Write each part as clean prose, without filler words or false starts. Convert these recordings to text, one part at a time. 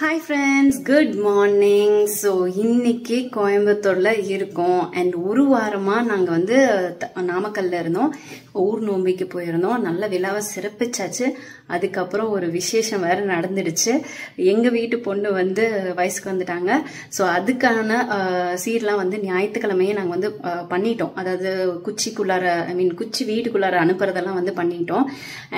Hi friends, good morning. So இன்னைக்கு கோயம்புத்தூர்ல இருக்கோம் and ஒரு வாரமா நாங்க வந்து நாமக்கல்ல இருந்தோம். ஊர் நோம்பிக்கு போயிருந்தோம். நல்ல விழாவை சிறப்பிச்சாச்சு. அதுக்கப்புறம் ஒரு விசேஷம் வேற நடந்துடுச்சு. எங்க வீட்டு பொண்ணு வந்து வயசுக்கு வந்துட்டாங்க. சோ அதுக்கான சீர்லாம் வந்து ஞாயிற்றுக்கிழமையே நாங்க வந்து பண்ணிட்டோம். அதாவது குச்சி வீட்டுக்குள்ளார அனுப்புறதெல்லாம் வந்து பண்ணிட்டோம்.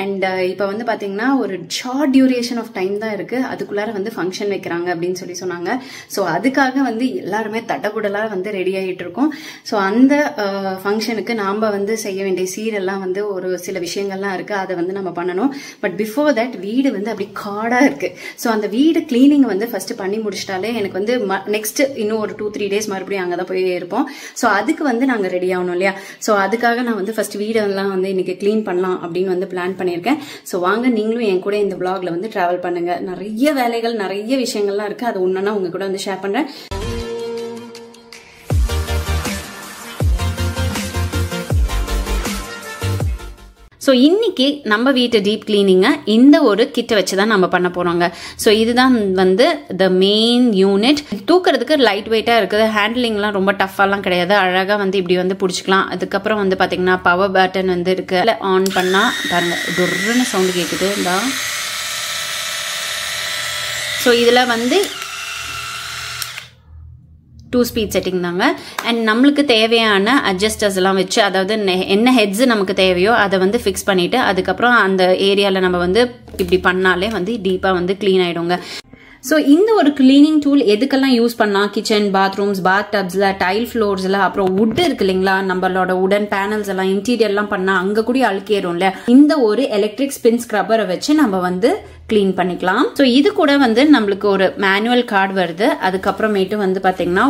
அண்ட் இப்ப வந்து பாத்தீங்கன்னா ஒரு ஷார்ட் டியூரேஷன் ஆஃப் டைம் தான் இருக்கு. அதுக்குள்ளார வந்து ஃபங்க்ஷன் வைக்கிறாங்க அப்படின்னு சொல்லி சொன்னாங்க. ஸோ அதுக்காக வந்து எல்லாருமே தடபுடலா வந்து ரெடி ஆகிட்டு இருக்கோம். ஸோ அந்த ஃபங்க்ஷனுக்கு நாம வந்து செய்ய வேண்டிய சீரெல்லாம் வந்து ஒரு சில விஷயங்கள்லாம் இருக்கு. அதை வந்து நம்ம பண்ணணும். பட் பிஃபோர் தட் வீடு வந்து அப்படி காடா இருக்கு. ஸோ அந்த வீடு கிளீனிங் வந்து ஃபர்ஸ்ட் பண்ணி முடிச்சிட்டாலே எனக்கு வந்து நெக்ஸ்ட் இன்னும் ஒரு 2-3 days மறுபடியும் அங்கதான் போய் இருப்போம். ஸோ அதுக்கு வந்து நாங்க ரெடி ஆகணும் இல்லையா? ஸோ அதுக்காக நான் வந்து ஃபர்ஸ்ட் வீடெல்லாம் வந்து இன்னைக்கு கிளீன் பண்ணலாம் அப்படின்னு வந்து பிளான் பண்ணியிருக்கேன். ஸோ வாங்க நீங்களும் என் கூட இந்த vlogல வந்து டிராவல் பண்ணுங்க. நிறைய வேலைகள் நிறைய விஷயங்கள்லாம் இருக்கு. அது ஒன்னொன்னா உங்க கூட வந்து ஷேர் பண்றேன். ஸோ இன்னைக்கு நம்ம வீட்டு டீப் கிளீனிங்கை இந்த ஒரு கிட்ட வச்சு தான் நம்ம பண்ண போறோங்க. ஸோ இதுதான் வந்து த மெயின் யூனிட். தூக்குறதுக்கு லைட் வெயிட்டா இருக்குது. ஹேண்ட்லிங்லாம் ரொம்ப டஃபாலாம் கிடையாது. அழகா வந்து இப்படி வந்து பிடிச்சிக்கலாம். அதுக்கப்புறம் வந்து பாத்தீங்கன்னா பவர் பட்டன் வந்து இருக்கு. ஆன் பண்ணா பாருங்க டொர்னு சவுண்ட் கேக்குது. ஸோ இதுல வந்து 2 ஸ்பீட் செட்டிங் தாங்க. அண்ட் நம்மளுக்கு தேவையான அட்ஜஸ்டர்ஸ் எல்லாம் வச்சு, அதாவது என்ன ஹெட்ஸ் நமக்கு தேவையோ அதை வந்து ஃபிக்ஸ் பண்ணிட்டு அதுக்கப்புறம் அந்த ஏரியால நம்ம வந்து இப்படி பண்ணாலே வந்து டீப்பா வந்து கிளீன் ஆயிடுங்க. ஸோ இந்த ஒரு கிளீனிங் டூல் எதுக்கெல்லாம் யூஸ் பண்ணலாம்? கிச்சன், பாத்ரூம்ஸ், பாத் டப்ஸ்ல, டைல் ஃப்ளோர்ஸ்ல, அப்புறம் வுட் இருக்கு இல்லைங்களா, நம்மளோட உடன் பேனல்ஸ் எல்லாம் இன்டீரியர்லாம் பண்ணா அங்க கூட அழுக்கேறும்ல. இந்த ஒரு எலக்ட்ரிக் ஸ்பின் ஸ்க்ரப்பரை வச்சு நம்ம வந்து கிளீன் பண்ணிக்கலாம். ஸோ இது கூட வந்து நம்மளுக்கு ஒரு மேனுவல் கார்டு வருது. அதுக்கப்புறமேட்டு வந்து பாத்தீங்கன்னா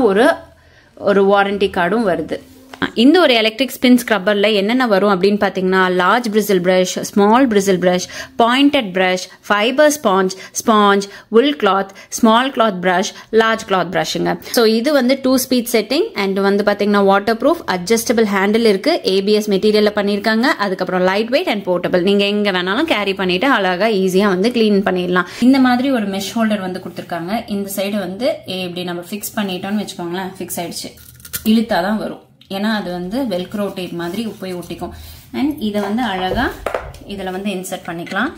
ஒரு வாரண்டி கார்டும் வருது. இந்த ஒரு எலக்ட்ரிக் ஸ்பின் ஸ்க்ரப்பர்ல என்னென்ன வரும் அப்படின்னு பாத்தீங்கன்னா large bristle brush, small bristle brush, pointed brush, fibre sponge, wool cloth, small cloth brush, large cloth பிரஷ்ங்க. ஸோ இது வந்து 2 ஸ்பீட் செட்டிங் அண்ட் வந்து பாத்தீங்கன்னா வாட்டர் ப்ரூஃப், அட்ஜஸ்டபிள் ஹேண்டில் இருக்கு, ABS மெட்டீரியல்ல பண்ணிருக்காங்க. அதுக்கப்புறம் லைட் வெயிட் அண்ட் போர்ட்டபிள். நீங்க எங்க வேணாலும் கேரி பண்ணிட்டு அழகா ஈஸியா வந்து கிளீன் பண்ணிடலாம். இந்த மாதிரி ஒரு மெஷ் ஹோல்டர் வந்து கொடுத்துருக்காங்க. இந்த சைடு வந்து இப்படி நம்ம ஃபிக்ஸ் பண்ணிட்டோம்னு வச்சுக்கோங்களேன், ஃபிக்ஸ் ஆயிடுச்சு. இழுத்தாதான் வரும். ஏன்னா அது வந்து வெல்க்ரோ டேப் மாதிரி போய் ஒட்டிக்கும். அண்ட் இதை வந்து அழகா இதுல வந்து இன்சர்ட் பண்ணிக்கலாம்.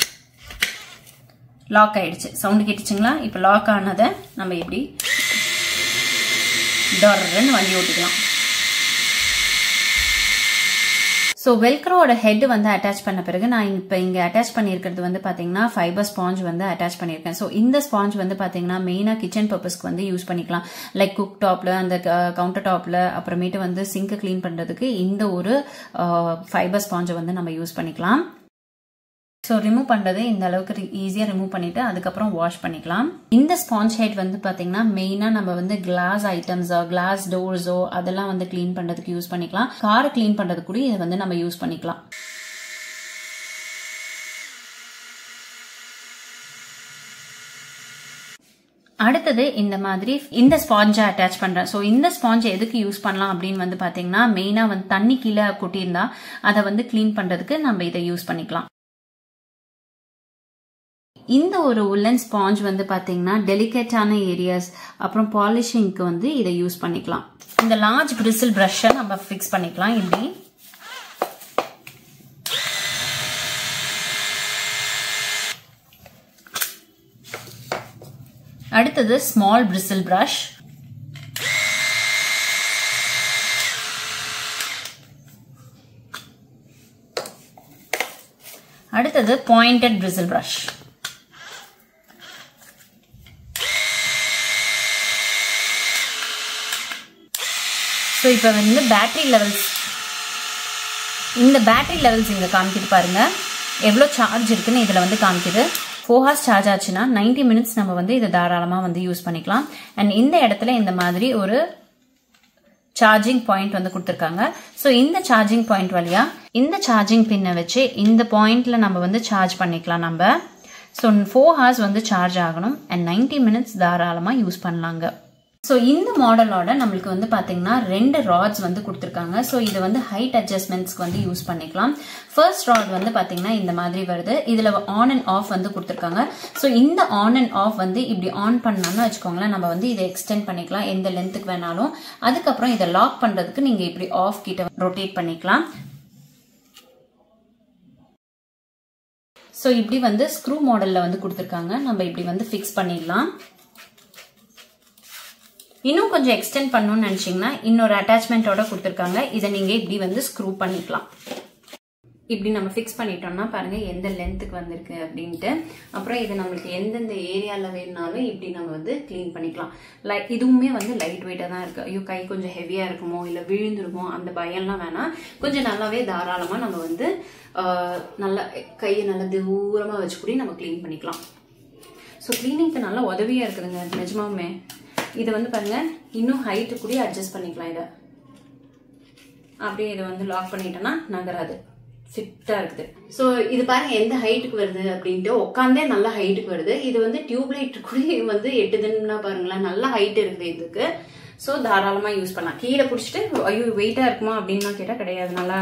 லாக் ஆயிடுச்சு. சவுண்ட் கேட்டுச்சுங்களா? இப்ப லாக் ஆனதை நம்ம இப்படி டொர்ன்னு வண்டி ஓட்டிக்கலாம். ஸோ வெல்க்ரோட ஹெட் வந்து அட்டாச் பண்ண பிறகு நான் இப்போ இங்கே அட்டாச் பண்ணியிருக்கிறது வந்து பார்த்தீங்கன்னா ஃபைபர் ஸ்பாஞ்ச் வந்து அட்டாச் பண்ணியிருக்கேன். ஸோ இந்த ஸ்பாஞ்ச் வந்து பார்த்தீங்கன்னா மெயினாக கிச்சன் பர்பஸ்க்கு வந்து யூஸ் பண்ணிக்கலாம். லைக் குக் டாப்ல, அந்த கவுண்டர் டாப்ல, அப்புறமேட்டு வந்து சிங்க் கிளீன் பண்ணுறதுக்கு இந்த ஒரு ஃபைபர் ஸ்பாஞ்சை வந்து நம்ம யூஸ் பண்ணிக்கலாம். ஸோ ரிமூவ் பண்ணுறது இந்த அளவுக்கு ஈஸியாக ரிமூவ் பண்ணிட்டு அதுக்கப்புறம் வாஷ் பண்ணிக்கலாம். இந்த ஸ்பாஞ்ச் ஹெட் வந்து பார்த்தீங்கன்னா மெயினாக நம்ம வந்து கிளாஸ் ஐட்டம்ஸோ, கிளாஸ் டோர்ஸோ அதெல்லாம் வந்து கிளீன் பண்ணுறதுக்கு யூஸ் பண்ணிக்கலாம். காரை கிளீன் பண்ணுறதுக்கு கூட இதை வந்து நம்ம யூஸ் பண்ணிக்கலாம். அடுத்தது இந்த மாதிரி இந்த ஸ்பாஞ்சை அட்டாச் பண்றேன். ஸோ இந்த ஸ்பாஞ்ச் எதுக்கு யூஸ் பண்ணலாம் அப்படின்னு வந்து பார்த்தீங்கன்னா மெயினாக வந்து தண்ணி கீழே கொட்டியிருந்தா அதை வந்து கிளீன் பண்ணுறதுக்கு நம்ம இதை யூஸ் பண்ணிக்கலாம். இந்த ஒரு உல்லன் ஸ்பாஞ்ச் வந்து பாத்தீங்கன்னா டெலிகேட்டான ஏரியாஸ் அப்புறம் பாலிஷிங்க்கு வந்து இதை யூஸ் பண்ணிக்கலாம். இந்த லார்ஜ் பிரிசில் பிரஷை நம்ம ஃபிக்ஸ் பண்ணிக்கலாம் இப்படி. அடுத்தது ஸ்மால் பிரிசில் பிரஷ். அடுத்தது பாயிண்டட் பிரிசில் பிரஷ். ஸோ இப்போ வந்து பேட்டரி லெவல்ஸ் இங்கே காமிக்குது பாருங்க. எவ்வளோ சார்ஜ் இருக்குன்னு இதில் வந்து காமிக்குது. 4 hours சார்ஜ் ஆச்சுன்னா 90 minutes நம்ம வந்து இதை தாராளமாக வந்து யூஸ் பண்ணிக்கலாம். அண்ட் இந்த இடத்துல இந்த மாதிரி ஒரு சார்ஜிங் பாயிண்ட் வந்து கொடுத்துருக்காங்க. ஸோ இந்த சார்ஜிங் பாயிண்ட் வழியா இந்த சார்ஜிங் பின்னை வச்சு இந்த பாயிண்ட்ல நம்ம வந்து சார்ஜ் பண்ணிக்கலாம் நம்ம. ஸோ 4 hours வந்து சார்ஜ் ஆகணும் அண்ட் 90 minutes தாராளமாக யூஸ் பண்ணலாங்க. ஸோ இந்த மாடலோட நம்மளுக்கு வந்து பார்த்தீங்கன்னா 2 ராட்ஸ் வந்து கொடுத்துருக்காங்க. ஸோ இது வந்து ஹைட் அட்ஜஸ்ட்மெண்ட்ஸ்க்கு வந்து யூஸ் பண்ணிக்கலாம். ஃபர்ஸ்ட் ராட் வந்து பார்த்தீங்கன்னா இந்த மாதிரி வருது. இதில் ஆன் அண்ட் ஆஃப் வந்து கொடுத்துருக்காங்க. ஸோ இந்த ஆன் அண்ட் ஆஃப் வந்து இப்படி ஆன் பண்ணோம்னு வச்சுக்கோங்களேன், நம்ம வந்து இதை எக்ஸ்டெண்ட் பண்ணிக்கலாம் எந்த லென்த்துக்கு வேணாலும். அதுக்கப்புறம் இதை லாக் பண்ணுறதுக்கு நீங்கள் இப்படி ஆஃப் கிட்ட ரொட்டேட் பண்ணிக்கலாம். ஸோ இப்படி வந்து ஸ்க்ரூ மாடலில் வந்து கொடுத்துருக்காங்க. நம்ம இப்படி வந்து ஃபிக்ஸ் பண்ணிடலாம். இன்னும் கொஞ்சம் எக்ஸ்டெண்ட் பண்ணணும்னு நினைச்சீங்கன்னா இன்னொரு அட்டாச்மெண்ட்டோட கொடுத்துருக்காங்க. இதை நீங்க இப்படி வந்து ஸ்க்ரூ பண்ணிக்கலாம். இப்படி நம்ம ஃபிக்ஸ் பண்ணிட்டோம்னா பாருங்க எந்த லென்த்துக்கு வந்திருக்கு அப்படின்ட்டு. அப்புறம் இது நம்மளுக்கு எந்தெந்த ஏரியால வேணுனாலும் இப்படி நம்ம வந்து கிளீன் பண்ணிக்கலாம். இதுவுமே வந்து லைட் வெயிட்டா தான் இருக்கு. ஐயோ கை கொஞ்சம் ஹெவியா இருக்குமோ இல்ல விழுந்துருமோ அந்த பயம்லாம் வேணாம். கொஞ்சம் நல்லாவே தாராளமா நம்ம வந்து நல்லா கையை நல்லா தூரமா வச்சு கூட நம்ம கிளீன் பண்ணிக்கலாம். ஸோ கிளீனிங்க்கு நல்லா உதவியா இருக்குதுங்க நிஜமாவுமே. இதை வந்து பாருங்க இன்னும் ஹைட்டு கூட அட்ஜஸ்ட் பண்ணிக்கலாம். இதை அப்படியே இதை வந்து லாக் பண்ணிட்டோம்னா நகராது, ஃபிட்டா இருக்குது. ஸோ இது பாருங்க எந்த ஹைட்டுக்கு வருது அப்படின்ட்டு. உட்காந்தே நல்ல ஹைட்டுக்கு வருது. இது வந்து டியூப்லைட் கூட வந்து எட்டுதுன்னா பாருங்களேன், நல்ல ஹைட் இருக்குது இதுக்கு. ஸோ தாராளமா யூஸ் பண்ணலாம். கீழே பிடிச்சிட்டு ஐயோ வெயிட்டா இருக்குமா அப்படின்னு கேட்டால் கிடையாது, நல்லா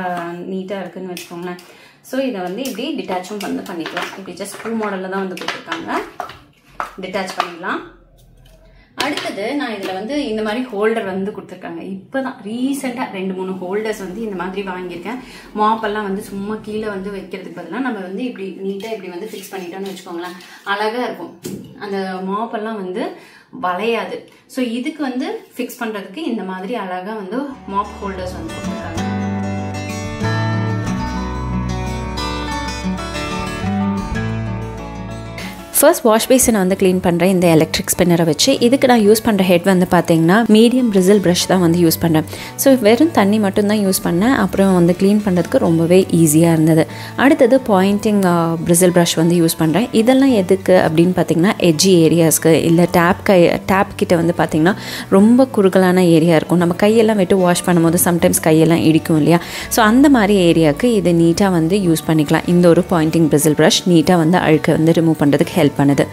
நீட்டா இருக்குன்னு வச்சுக்கோங்களேன். ஸோ இதை வந்து இப்படி டிட்டாச்சும் வந்து பண்ணிக்கலாம். இப்படி ஜஸ்ட் ஸ்க்ரூ மாடல்ல தான் வந்து கொடுத்துருக்காங்க. டிட்டாச் பண்ணிடலாம். அடுத்தது நான் இதுல வந்து இந்த மாதிரி ஹோல்டர் வந்து கொடுத்துருக்காங்க. இப்பதான் ரீசெண்டா 2-3 ஹோல்டர்ஸ் வந்து இந்த மாதிரி வாங்கியிருக்கேன். மாப்பெல்லாம் வந்து சும்மா கீழே வந்து வைக்கிறதுக்கு பதிலாக நம்ம வந்து இப்படி நீட்டா இப்படி வந்து ஃபிக்ஸ் பண்ணிட்டோம்னு வச்சுக்கோங்களேன், அழகா இருக்கும். அந்த மாப்பெல்லாம் வந்து வளையாது. ஸோ இதுக்கு வந்து ஃபிக்ஸ் பண்றதுக்கு இந்த மாதிரி அழகா வந்து மாப் ஹோல்டர்ஸ் வந்து கொடுத்துருக்காங்க. ஃபர்ஸ்ட் வாஷ் பேசினை வந்து க்ளீன் பண்ணுறேன் இந்த எலக்ட்ரிக் ஸ்பின்னரை வச்சு. இதுக்கு நான் யூஸ் பண்ணுற ஹெட் வந்து பார்த்தீங்கன்னா மீடியம் பிரிசில் ப்ரஷ் தான் வந்து யூஸ் பண்ணுறேன். ஸோ வெறும் தண்ணி மட்டும்தான் யூஸ் பண்ணேன். அப்புறம் வந்து க்ளீன் பண்ணுறதுக்கு ரொம்பவே ஈஸியாக இருந்தது. அடுத்தது பாயிண்டிங் பிரிசில் ப்ரஷ் வந்து யூஸ் பண்ணுறேன். இதெல்லாம் எதுக்கு அப்படின்னு பார்த்தீங்கன்னா எட்ஜி ஏரியாஸ்க்கு இல்லை டேப் கிட்ட வந்து பார்த்திங்கன்னா ரொம்ப குறுகலான ஏரியா இருக்கும். நம்ம கையெல்லாம் விட்டு வாஷ் பண்ணும்போது சம்டைம்ஸ் கையெல்லாம் இடிக்கும் இல்லையா. ஸோ அந்த மாதிரி ஏரியாவுக்கு இதை நீட்டாக வந்து யூஸ் பண்ணிக்கலாம். இந்த ஒரு பாயிண்டிங் பிரிசில் ப்ரஷ் நீட்டாக வந்து அழுக்க வந்து ரிமூவ் பண்ணுறதுக்கு ஹெல்ப் பண்ணுது.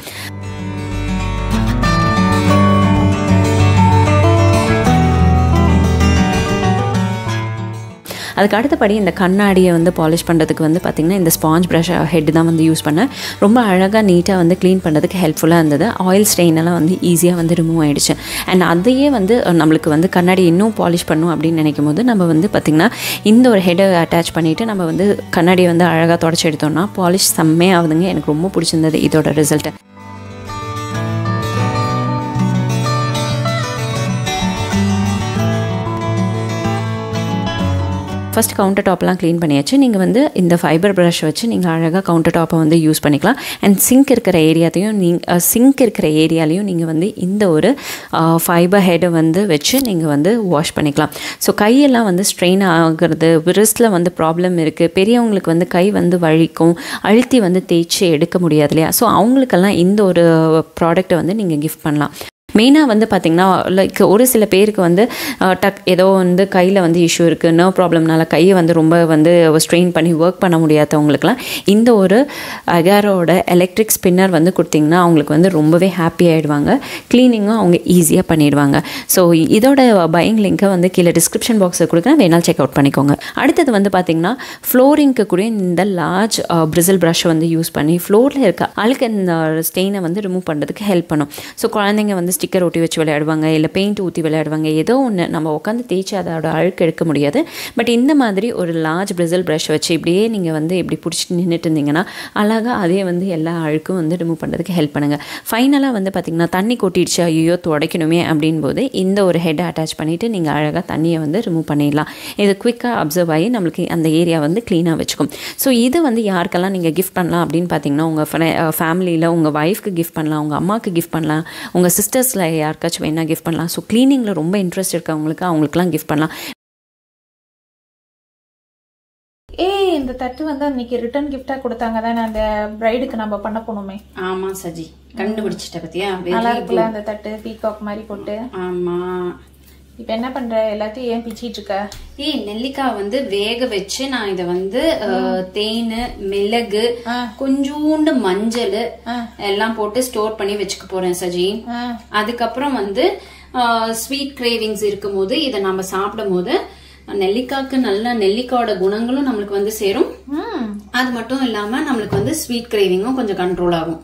அதுக்கு அடுத்தபடி இந்த கண்ணாடியை வந்து பாலிஷ் பண்ணுறதுக்கு வந்து பார்த்திங்கன்னா இந்த ஸ்பாஞ்ச் ப்ரஷ் ஹெட் தான் வந்து யூஸ் பண்ணேன். ரொம்ப அழகாக நீட்டாக வந்து க்ளீன் பண்ணுறதுக்கு ஹெல்ப்ஃபுல்லாக இருந்தது. ஆயில் ஸ்டெயினெல்லாம் வந்து ஈஸியாக வந்து ரிமூவ் ஆகிடுச்சு. அண்ட் அதையே வந்து நம்மளுக்கு வந்து கண்ணாடி இன்னும் பாலிஷ் பண்ணும் அப்படின்னு நினைக்கும் போது நம்ம வந்து பார்த்திங்கன்னா இந்த ஒரு ஹெட்டை அட்டாச் பண்ணிவிட்டு நம்ம வந்து கண்ணாடியை வந்து அழகாக தொடச்சி எடுத்தோம்னா பாலிஷ் செம்மையாக ஆகுதுங்க. எனக்கு ரொம்ப பிடிச்சிருந்தது இதோட ரிசல்ட்டு. ஃபஸ்ட் கவுண்டர் டாப்லாம் க்ளீன் பண்ணியாச்சு. நீங்கள் வந்து இந்த ஃபைபர் ப்ரஷ் வச்சு நீங்கள் அழகாக கவுண்டர் டாப்பை வந்து யூஸ் பண்ணிக்கலாம். அண்ட் சிங்க் இருக்கிற ஏரியாலையும் நீங்கள் வந்து இந்த ஒரு ஃபைபர் ஹெட்டை வந்து வச்சு நீங்கள் வந்து வாஷ் பண்ணிக்கலாம். ஸோ கையெல்லாம் வந்து ஸ்ட்ரெயின் ஆகிறது, விரிஸ்டில் வந்து ப்ராப்ளம் இருக்குது, பெரியவங்களுக்கு வந்து கை வந்து வலிக்கும், அழுத்தி வந்து தேய்ச்சி எடுக்க முடியாது இல்லையா. ஸோ அவங்களுக்கெல்லாம் இந்த ஒரு ப்ராடக்ட்டை வந்து நீங்கள் கிஃப்ட் பண்ணலாம். மெயினாக வந்து பார்த்திங்கன்னா லைக் ஒரு சில பேருக்கு வந்து ஏதோ வந்து கையில் வந்து இஷ்யூ இருக்குது, நர்வ் ப்ராப்ளம்னால கையை வந்து ரொம்ப வந்து ஸ்ட்ரெயின் பண்ணி ஒர்க் பண்ண முடியாதவங்களுக்குலாம் இந்த ஒரு அகாரோட எலக்ட்ரிக் ஸ்பின்னர் வந்து கொடுத்திங்கன்னா அவங்களுக்கு வந்து ரொம்பவே ஹாப்பி ஆகிடுவாங்க. க்ளீனிங்கும் அவங்க ஈஸியாக பண்ணிடுவாங்க. ஸோ இதோட பையிங் லிங்க்கை வந்து கீழே டிஸ்கிரிப்ஷன் பாக்ஸில் கொடுக்குறேன், வேணாலும் செக் அவுட் பண்ணிக்கோங்க. அடுத்தது வந்து பார்த்திங்கன்னா ஃப்ளோரிங்க்கு கூட இந்த லார்ஜ் பிரிசில் ப்ரஷ்ஷை வந்து யூஸ் பண்ணி ஃப்ளோரில் இருக்க அழுக்கு இந்த ஸ்டெயினை வந்து ரிமூவ் பண்ணுறதுக்கு ஹெல்ப் பண்ணும். ஸோ குழந்தைங்க வந்து ஸ்டிக்கர் ஒட்டி வச்சு விளையாடுவாங்க, இல்லை பெயிண்ட் ஊற்றி விளையாடுவாங்க, ஏதோ ஒன்று நம்ம உட்காந்து தேய்ச்சி அதோட அழுக்கு எடுக்க முடியாது. பட் இந்த மாதிரி ஒரு லார்ஜ் பிரிசில் ப்ரஷ் வச்சு இப்படியே நீங்கள் வந்து இப்படி பிடிச்சிட்டு நின்றுட்டு இருந்தீங்கன்னா அழகாக அதே வந்து எல்லா அழுக்கும் வந்து ரிமூவ் பண்ணுறதுக்கு ஹெல்ப் பண்ணுங்கள். ஃபைனலாக வந்து பார்த்திங்கன்னா தண்ணி கொட்டிடுச்சு, ஐயோ துடைக்கணுமே அப்படின் போது இந்த ஒரு ஹெட்டை அட்டாச் பண்ணிவிட்டு நீங்கள் அழகாக தண்ணியை வந்து ரிமூவ் பண்ணிடலாம். இது குவிக்காக அப்சர்வ் ஆகி நம்மளுக்கு அந்த ஏரியா வந்து க்ளீனாக வச்சுக்கும். ஸோ இது வந்து யாருக்கெல்லாம் நீங்கள் கிஃப்ட் பண்ணலாம் அப்படின்னு பார்த்தீங்கன்னா உங்கள் ஃபேமிலியில் உங்கள் ஒய்ஃப்க்கு கிஃப்ட் பண்ணலாம், உங்கள் அம்மாவுக்கு கிஃப்ட் பண்ணலாம், உங்கள் சிஸ்டர்ஸில் யாருக்காச்சும் வேணா கிஃப்ட் பண்ணலாம். ஸோ க்ளீனிங்கில் ரொம்ப இன்ட்ரெஸ்ட் இருக்கவங்களுக்கு அவங்களுக்குலாம் கிஃப்ட் பண்ணலாம். இந்த தட்டு வந்து அன்னைக்கு ரிட்டர்ன் கிஃப்டா கொடுத்தாங்க தானே அந்த பிரைடுக்கு நம்ம பண்ண போனோமே. ஆமா சஜி, கண்டுபிடிச்சிட்ட பத்தியா? நல்லா இருக்குல்ல அந்த தட்டு, பீகாக் மாதிரி போட்டு. ஆமா. இப்ப என்ன பண்ற? எல்லாத்தையும் ஏன் பிச்சிட்டு இருக்க? நெல்லிக்காய் வந்து வேக வச்சு நான் இத வந்து தேன், மிளகு, கொஞ்சோண்டு மஞ்சள் எல்லாம் போட்டு ஸ்டோர் பண்ணி வச்சுக்க போறேன் சஜி. அதுக்கப்புறம் வந்து ஸ்வீட் கிரேவிங்ஸ் இருக்கும் போது இதை நம்ம சாப்பிடும் போது நெல்லிக்காய்க்கு நல்ல நெல்லிக்காயோட குணங்களும் நம்மளுக்கு வந்து சேரும். அது மட்டும் இல்லாம நம்மளுக்கு வந்து ஸ்வீட் கிரேவிங்கும் கொஞ்சம் கண்ட்ரோல் ஆகும்.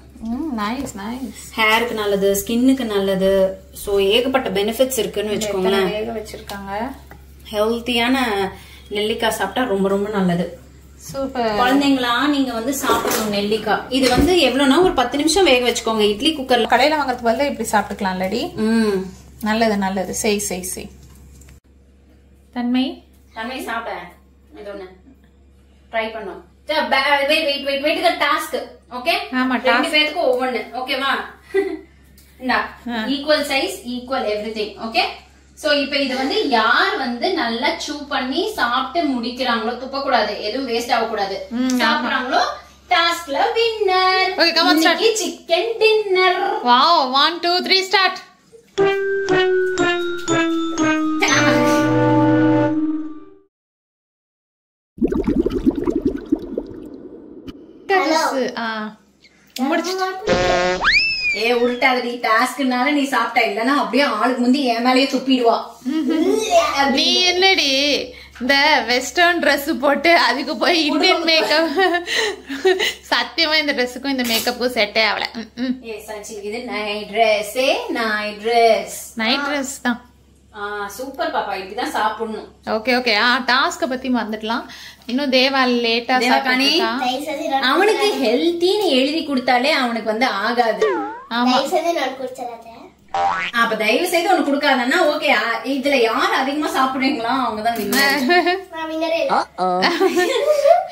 Nice nice. ஹேருக்கு நல்லது, ஸ்கின்னுக்கு நல்லது. சோ ஏகப்பட்ட பெனிஃபிட்ஸ் இருக்குன்னு வச்சுக்கோங்களேன். வேக வச்சிருக்காங்க. ஹெல்த்தியான நெல்லிக்காய் சாப்பிட்டா ரொம்ப ரொம்ப நல்லது. சூப்பர். குழந்தைங்களா நீங்க வந்து சாப்பிடணும் நெல்லிக்காய். இது வந்து எவ்வளவுனா ஒரு 10 நிமிஷம் வேக வச்சுக்கோங்க இட்லி குக்கர்ல. கடையில வாங்குறதுக்கு பதிலா இப்படி சாப்பிட்டுக்கலாம் இல்லடி? நல்லது நல்லது. செய் தன்மை சாப்பிட இது ஒண்ணு ட்ரை பண்ணோம். Wait task. ஓகே, ஆமா, ரெண்டு பேருக்கு ஒவ்வொன்னு. ஓகேவா? Equal size, equal everything. Okay. So இப்ப இது வந்து யார் வந்து நல்லா சூ பண்ணி சாப்பிட்டு முடிக்கிறாங்களோ, துப்ப கூடாது, எதுவும் வேஸ்ட் ஆக கூடாது, சாப்பிடுறாங்களோ டாஸ்க்ல winner. Okay, come on start. Chicken dinner. Wow. 1 2 3 start. உருட்டாதடி. டாஸ்க்னால நீ சாப்பிட்டா, இல்லன்னா அப்படியே ஆளுக்கு முந்தி என் மேலேயே துப்பிடுவா. நீ என்னடி இந்த வெஸ்டர்ன் ட்ரெஸ் போட்டு அதுக்கு போய் இந்தியன் மேக்கப்? சத்தியமா இந்த ட்ரெஸ்ஸுக்கும் இந்த மேக்கப்புக்கும் செட்டே ஆகல. இது நைட் ட்ரெஸ். நைட் ட்ரெஸ் தான். சூப்பர் பாப்பா, இப்படிதான் சாப்பிடணும். Okay okay. டாஸ்க பத்தி வந்துடலாம். இன்னும் தேவா லேட்டா சாப்பிட்டான். அவனுக்கு ஹெல்த்தின்னு எழுதி கொடுத்தாலே அவனுக்கு வந்து ஆகாது. ஆமா, அப்ப தயவு செய்து ஒண்ணு குடுக்காதன்னா ஓகே. இதுல யார் அதிகமா சாப்பிடுறீங்களா அவங்கதான்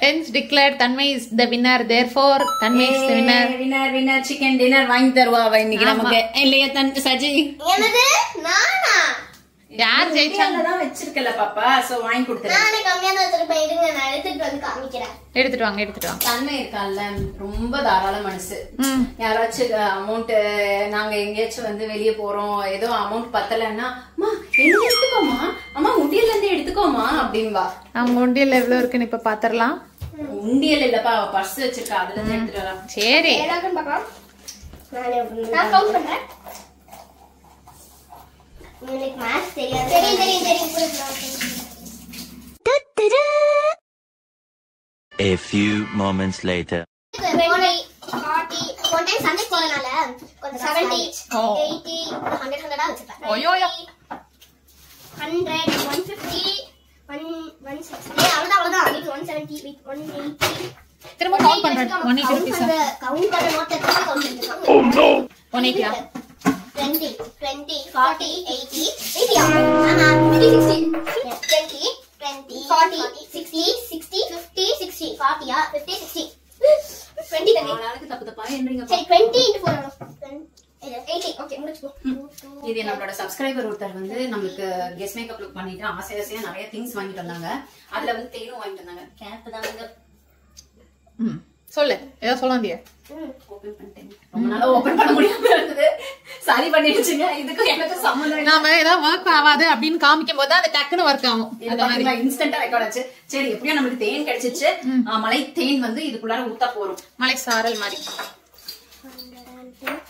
hence declared Tanmay is the winner. Therefore Tanmay is the winner. winner chicken dinner வாங்கி தருவா அவ இன்னைக்கு நமக்கு. இல்லையா சஜி? என்னது நானா? யார் ஜெயிச்சாங்க? தான் வச்சிருக்கல பாப்பா. சோ வாங்கி கொடுத்துறேன். நானே கம்மியா தான் வச்சிருப்பேன். இருங்க நான் எடுத்துட்டு வந்து காமிக்கிறேன். எடுத்துட்டு வாங்க. தன்மை இருக்கான்ல, ரொம்ப தாராள மனசு. யாராச்சும் அமௌண்ட், நாங்க எங்கேயாச்சும் வந்து வெளியே போறோம், ஏதோ அமௌண்ட் பத்தலன்னா அம்மா என்ன எடுத்துக்கோமா, அம்மா உண்டியல்ல இருந்து எடுத்துக்கோமா அப்படின்பா. அவங்க உண்டியல்ல எவ்வளவு இருக்குன்னு இப்ப பாத்திரலாம். உண்டியல் இல்லப்பா, பர்ஸ் வச்சிருக்கா, அதுல இருந்து எடுத்துட்டு வரலாம். சரி, எல்லாரும் பார்க்கலாம். நான் கவுண்ட் பண்றேன். உங்களுக்கு மேத்ஸ் தெரியாது. தெரியும். A few moments later. 20, 40, one time சண்டை போறனால கொஞ்சம் 70, 80, 100 வச்சிருப்பேன். 100, 150, 160. அவ்வளவுதான். 170, 180. திரும்ப கவுண்ட் பண்றேன். 180 rupees. கவுண்ட் பண்ண நோட் எடுத்து கவுண்ட் பண்ணிக்கலாம். Oh no. 180. 20, 40, 80, 80. ஆமா, 50, 60. 20, 40, 60, 50, 60, 40, 50, 60. 20 தண்ணி. நாளைக்கு தப்பு தப்பா என்னறீங்க? சரி, 20 into 4. 80. ஓகே, முடிச்சுப்போ. இது நம்மளோட சப்ஸ்கிரைபர் ஒருத்தர் வந்து நமக்கு கெஸ் மேக்கப் லுக் பண்ணிட்டு ஆசையா நிறைய திங்ஸ் வாங்கிட்டு வந்தாங்க. அதுல வந்து தேனும் வாங்கிட்டு வந்தாங்க. கேப் தாங்க. சொல்லு, ஏதோ சொல்ல வந்தியா? ஓபன் பண்ணிட்டேன். ரொம்ப நாளா ஓபன் பண்ண முடியாம இருந்தது. சரி பண்ணிடுச்சுங்க. இதுக்கு எனக்கு சம்மந்தம் இல்ல. நாம ஏதாவது வர்க் ஆகாது அப்படின்னு காமிக்கும் போது அது டக்குன்னு ஒர்க் ஆகும். அந்த மாதிரி இன்ஸ்டன்ட்டா ரெக்கார்ட் ஆச்சு. சரி, எப்படியும் நமக்கு தேன் கிடைச்சிச்சு. மலை தேன் வந்து இதுக்குள்ளார ஊத்தா போறோம். மலை சாரல் மாதிரி.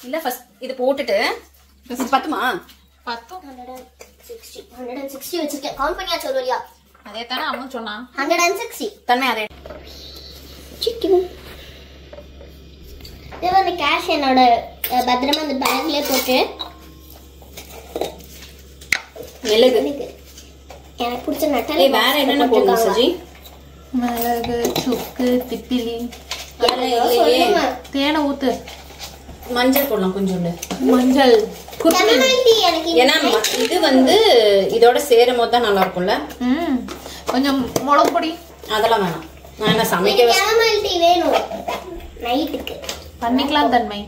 இல்ல ஃபர்ஸ்ட் இது போட்டுட்டு பத்துமா? 160 வச்சிருக்கேன். கவுண்ட் பண்ணியாச்சு ஒரு வழியா. அதே தானே அவன் சொன்னான். 160. தன்மை அதே சிக்கன். இது வந்து கேஷ் என்னோட பத்திரமா அந்த பேக்ல போட்டு மிளகு. எனக்கு பிடிச்ச நட்டாலே. வேற என்னென்ன போடணும் சஜி? மிளகு, சுக்கு, திப்பிலி, தேனை ஊத்து. மஞ்சள் போடலாம் கொஞ்சோண்டு. மஞ்சள், ஏன்னா இது வந்து இதோட சேரும் போது தான் நல்லா இருக்கும்ல. கொஞ்சம் மிளகு பொடி அதெல்லாம் வேணாம். நான் என்ன சமைக்க வேணும் நைட்டுக்கு பண்ணிக்கலாம். தன்மை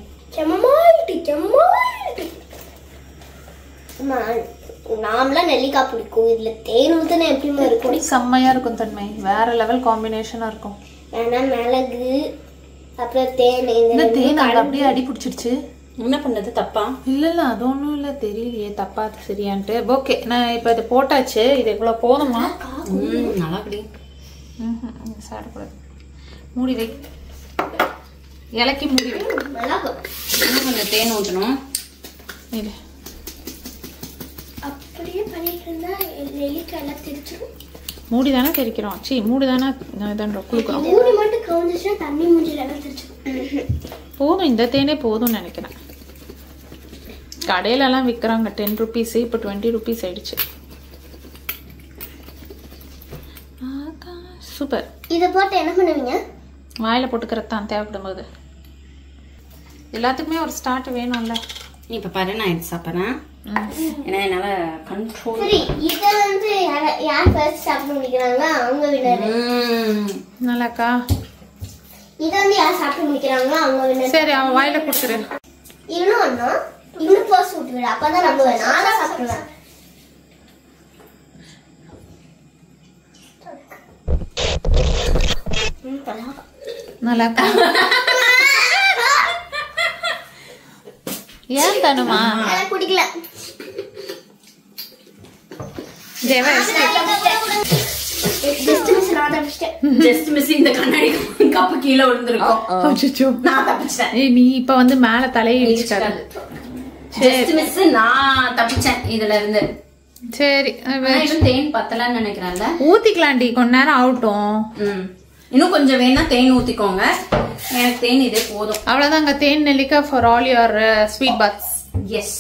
நாமலாம் நெல்லிக்காய் பிடிக்கும். இதுல தேன் ஊத்துனா எப்படிமா இருக்கும்? செம்மையா இருக்கும் தன்மை. வேற லெவல் காம்பினேஷனா இருக்கும். ஏன்னா மிளகு அப்புறம் தேன். இந்த தேன் அப்படியே அடி பிடிச்சிடுச்சு. என்ன பண்ணது தப்பா? இல்ல அது ஒண்ணும் இல்ல, தெரியலையே தப்பா சரியான்ட்டு. ஓகே, நான் இப்ப இதை போட்டாச்சு. இது இவ்வளவு போதுமா? நல்லா குடி. சாப்பிடக்கூடாது. மூடி வை. இலக்கி மூடி வை. மிளகு இன்னும் கொஞ்சம் தேன் ஊற்றணும். இது இருந்தா நெல்லிக்காய் எல்லாம் திரிச்சிடும். மூடி தானே தெரிக்கிறோம். மூடி தானே குளுக்குறோம். மூடி மட்டும் கவுந்துச்சுன்னா தண்ணி மூஞ்சில எல்லாம் திரிச்சிடும். போதும், இந்த தேனே போதும்னு நினைக்கிறேன். கடையிலலாம் விற்கிறாங்க 10 rupees, இப்போ 20 rupees ஆயிடுச்சு. சூப்பர். இதை போட்டு என்ன பண்ணுவீங்க? வாயில போட்டுக்கிறது தான் தேவைப்படும் போது. எல்லாத்துக்குமே ஒரு ஸ்டார்ட் வேணும்ல. இப்போ பாரு நான் எடுத்து சாப்பிட்றேன். ஏன்னா என்னால கண்ட்ரோல். சரி, இதை வந்து யார் ஃபர்ஸ்ட் சாப்பிட்டு முடிக்கிறாங்களோ அவங்க வினர். நல்லாக்கா. இதை வந்து யார் சாப்பிட்டு முடிக்கிறாங்களோ அவங்க வினர். சரி, அவன் வாயில கொடுத்துரு. இன்னும் ஃபர்ஸ்ட் விட்டு விடு, அப்பதான் நம்புவேன். நான் தான் சாப்பிடுவேன். நல்லாக்கா. ஏன் தனுமா? எனக்கு பிடிக்கல. தேவா ஜஸ்ட் மிஸ் இந்த கண்ணாடி கப்பு கீழே விழுந்திருக்கும். நான் தப்பிச்சிட்டேன். நீ இப்ப வந்து மேல தலையை இடிச்சிட்டாரு. ஜஸ்ட் மிஸ் நான் தப்பிச்சேன் இதுல இருந்து. சரி, தேன் பத்தலன்னு நினைக்கிறேன்ல. ஊத்திக்கலாண்டி, கொஞ்ச நேரம் ஆகட்டும். இன்னும் கொஞ்சம் வேணா தேன் ஊத்திக்கோங்க. எனக்கு தேன் இதே போதும். அவ்வளவுதாங்க. தேன் நெல்லிக்காய் for all your sweet paths. S.